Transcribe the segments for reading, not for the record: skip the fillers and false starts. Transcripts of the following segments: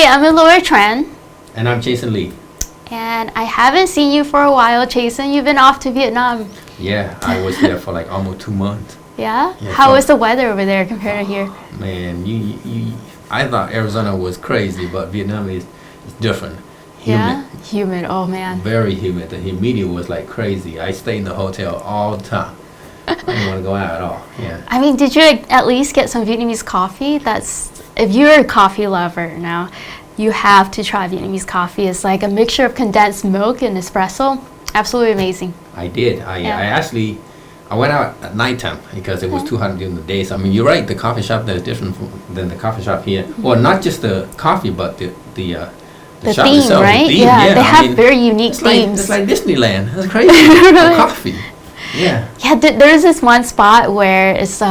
I'm Elora Tran. And I'm Jason Lee. And I haven't seen you for a while, Jason. You've been off to Vietnam. Yeah, I was there for like almost 2 months. Yeah? How was the weather over there compared to here? Man, I thought Arizona was crazy, but Vietnam is different. Humid. Yeah? Humid, oh man. Very humid. The humidity was like crazy. I stayed in the hotel all the time. I didn't want to go out at all. Yeah. I mean, did you at least get some Vietnamese coffee? If you're a coffee lover now, you have to try Vietnamese coffee. It's like a mixture of condensed milk and espresso. Absolutely amazing. I did. I went out at nighttime because it was too hot during the day. So I mean, you're right. The coffee shop there is different than the coffee shop here. Mm-hmm. Well, not just the coffee, but the shop theme, itself. Right? The theme, yeah, they have very unique themes. It's like Disneyland. That's crazy. For coffee. Yeah. Yeah, there's this one spot where it's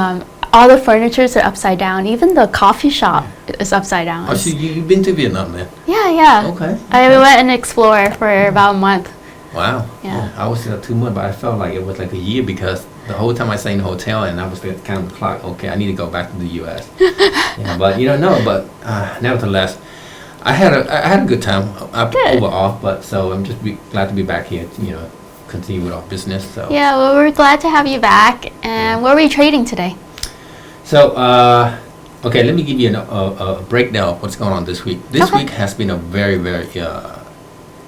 all the furnitures are upside down. Even the coffee shop is upside down. Oh, so you've been to Vietnam then? Yeah. Okay. I went and explored for about a month. Wow. Yeah. I was there 2 months, but I felt like it was like a year because the whole time I stayed in the hotel and I was there counting the clock. Okay, I need to go back to the U.S. Yeah, but nevertheless, I had a good time. Overall, but so I'm just glad to be back here. Continue with our business. So yeah, well, we're glad to have you back. And what were you trading today? So okay, let me give you a breakdown of what's going on this week. This week has been a very, very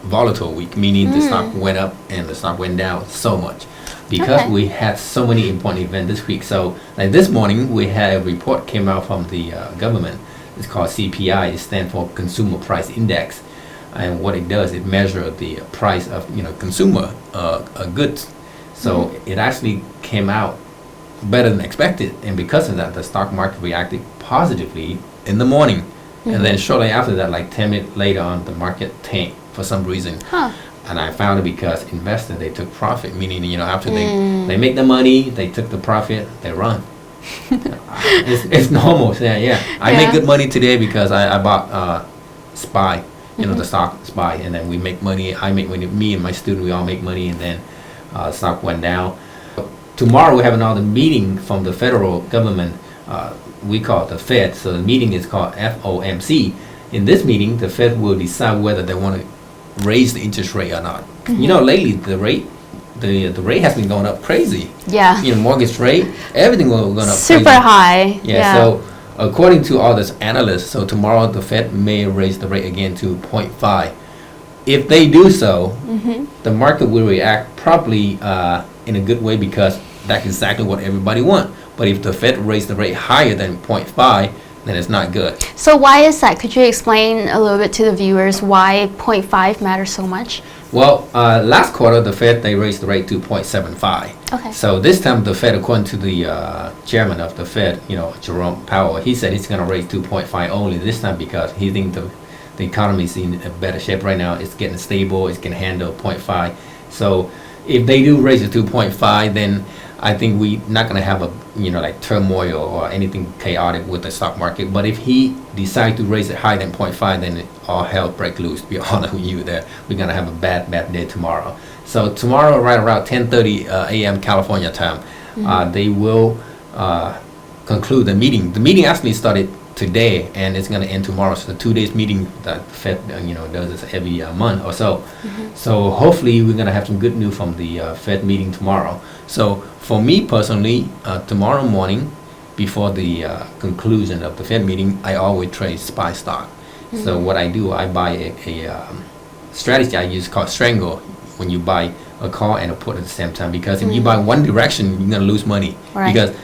volatile week, meaning the stock went up and the stock went down so much because we had so many important events this week. So like this morning, we had a report came out from the government. It's called CPI. It stands for Consumer Price Index. And what it does, it measures the price of consumer goods. So it actually came out better than expected, and because of that, the stock market reacted positively in the morning, and then shortly after that, like 10 minutes later on, the market tanked for some reason. And I found it because investors, they took profit, meaning after they make the money, they took the profit, they run. it's normal. Yeah. I make good money today because I bought SPY. The stock SPY, and then we make money. I make money. Me and my student, we all make money, and then stock went down. Tomorrow we have another meeting from the federal government. We call it the Fed. So the meeting is called FOMC. In this meeting, the Fed will decide whether they want to raise the interest rate or not. Lately the rate has been going up crazy. Yeah. Mortgage rate, everything will go up super crazy. High. Yeah. So according to all these analysts, so tomorrow the Fed may raise the rate again to 0.5. If they do so, the market will react probably in a good way because that's exactly what everybody wants. But if the Fed raise the rate higher than 0.5, then it's not good. So why is that? Could you explain a little bit to the viewers why 0.5 matters so much? Well, last quarter, the Fed, they raised the rate to 0.75. Okay. So this time, the Fed, according to the chairman of the Fed, Jerome Powell, he said he's going to raise 2.5 only this time because he thinks the economy is in a better shape right now. It's getting stable. It can handle 0.5. So if they do raise it to 2.5, then I think we're not going to have a like turmoil or anything chaotic with the stock market. But if he decides to raise it higher than 0.5, then all hell break loose. To be honest with you, there we're going to have a bad day tomorrow. So tomorrow, right around 10:30 a.m. California time, they will conclude the meeting. The meeting actually started today and it's going to end tomorrow. So the 2 days meeting that Fed does this every month or so. So hopefully we're going to have some good news from the Fed meeting tomorrow. So for me personally, tomorrow morning before the conclusion of the Fed meeting, I always trade SPY stock. So what I do, I buy a strategy I use called strangle, when you buy a call and a put at the same time, because if you buy one direction, you're going to lose money. Right. Because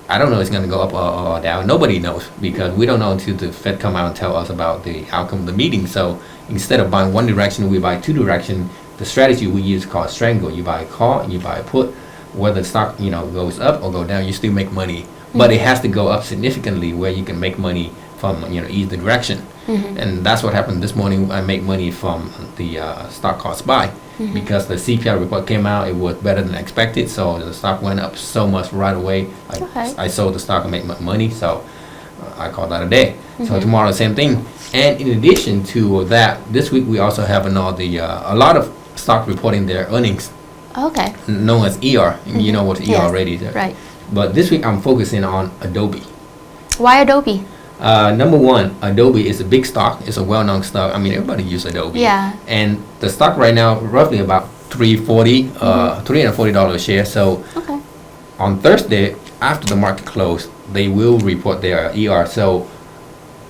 I don't know if it's going to go up or down. Nobody knows because we don't know until the Fed come out and tell us about the outcome of the meeting. So instead of buying one direction, we buy two direction. The strategy we use is called strangle. You buy a call and you buy a put. Whether the stock goes up or go down, you still make money. But it has to go up significantly where you can make money from either direction. And that's what happened this morning. I make money from the stock called SPY because the CPI report came out. It was better than expected, so the stock went up so much right away. I sold the stock and made money, so I call that a day. So tomorrow, same thing. And in addition to that, this week we also have a lot of stock reporting their earnings. Okay. Known as ER. You know what ER already is. Right. But this week I'm focusing on Adobe. Why Adobe? Number one, Adobe is a big stock. It's a well-known stock. I mean, everybody uses Adobe. Yeah. And the stock right now, roughly about $340 a share. So Okay. on Thursday, after the market close, they will report their ER. So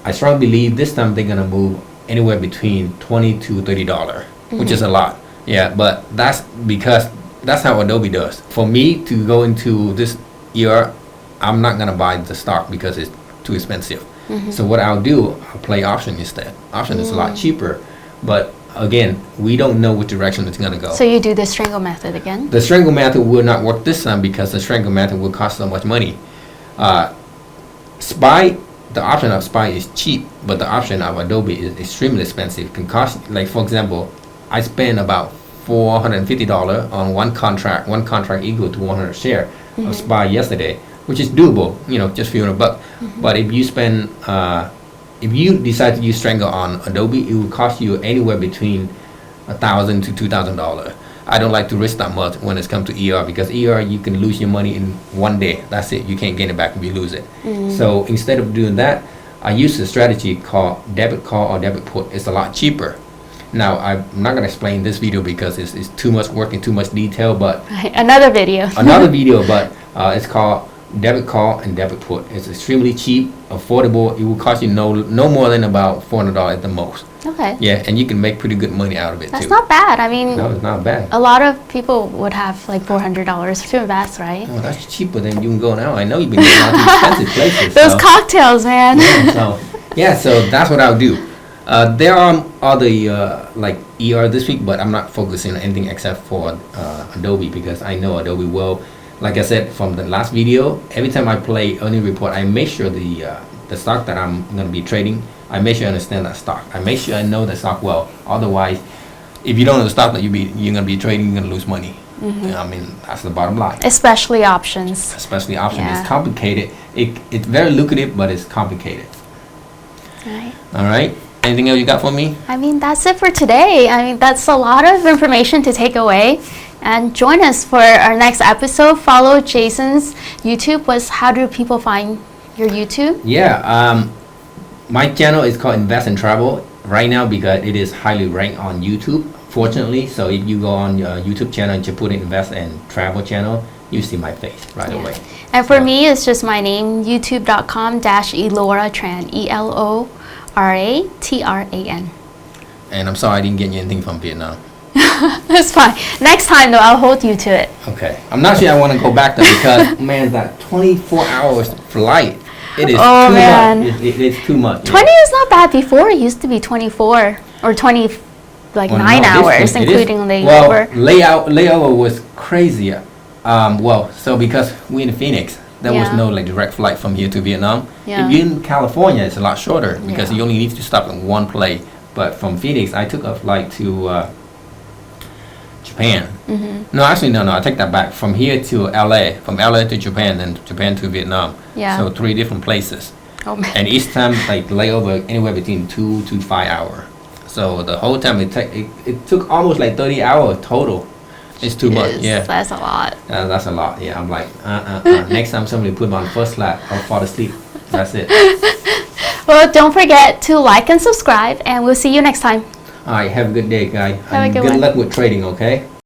I strongly believe this time they're gonna move anywhere between $20 to $30, which is a lot. Yeah, but that's because that's how Adobe does. For me to go into this ER, I'm not gonna buy the stock because it's too expensive. So what I'll do, I'll play option instead. Option is a lot cheaper, but again, we don't know which direction it's gonna go. So you do the strangle method again? The strangle method will not work this time because the strangle method will cost so much money. SPY, the option of SPY is cheap, but the option of Adobe is extremely expensive. It can cost, like for example, I spend about $450 on one contract equal to 100 share of SPY yesterday, which is doable, just few $100. But if you spend, if you decide to use strangle on Adobe, it will cost you anywhere between $1,000 to $2,000. I don't like to risk that much when it's come to ER because ER you can lose your money in one day. That's it. You can't gain it back if you lose it. So instead of doing that, I use a strategy called debit call or debit put. It's a lot cheaper. Now I'm not gonna explain this video because it's too much work and too much detail. But Another video. But it's called debit call and debit put. It's extremely cheap, affordable. It will cost you no more than about $400 at the most. Okay. Yeah, and you can make pretty good money out of it That's too. not bad. I mean, No, it's not bad. a lot of people would have like $400 to invest, right? Oh, that's cheaper than you can go now. I know you've been going out to expensive places. Those so. cocktails, man. So that's what I'll do. There are other like ER this week, but I'm not focusing on anything except for Adobe because I know Adobe well. Like I said from the last video, every time I play earning report, I make sure the stock that I'm going to be trading, I make sure I understand that stock. I make sure I know the stock well. Otherwise, if you don't know the stock that you're going to be trading, you're going to lose money. I mean, that's the bottom line. Especially options. Especially options. Yeah. It's complicated. It's very lucrative, but it's complicated. Right. All right. Anything else you got for me? I mean, that's it for today. I mean, that's a lot of information to take away. And join us for our next episode. Follow Jason's YouTube. How do people find your YouTube? Yeah. My channel is called Invest and Travel right now because it is highly ranked on YouTube, fortunately. So if you go on your YouTube channel and you put in Invest and Travel channel, you see my face right away. And for me, it's just my name, youtube.com/Elora Tran, ELORATRAN. And I'm sorry I didn't get you anything from Vietnam. That's fine. Next time, though, I'll hold you to it. Okay. I'm not sure I want to go back there because, man, that 24 hours flight, it is Oh, too man. much. It is too much. 20 is not bad before. It used to be 24 or 20, like Well, 9 no, hours, it is- including Well, layover. layover was crazy. So because we're in Phoenix, there was Yeah. no like direct flight from here to Vietnam. Yeah. If you're in California, it's a lot shorter because Yeah. you only need to stop in one place. But from Phoenix, I took a flight to Japan. No, actually, no. I take that back. From here to LA, from LA to Japan, then Japan to Vietnam. Yeah. So 3 different places. Oh, man. And each time like layover anywhere between 2 to 5 hours. So the whole time it took almost like 30 hours total. It's too much. Yeah. That's a lot. That's a lot. Yeah, I'm like, next time somebody put me on first class, I'll fall asleep. That's it. Well, don't forget to like and subscribe, and we'll see you next time. All right, have a good day, guys. Have a good good one. luck with trading, okay?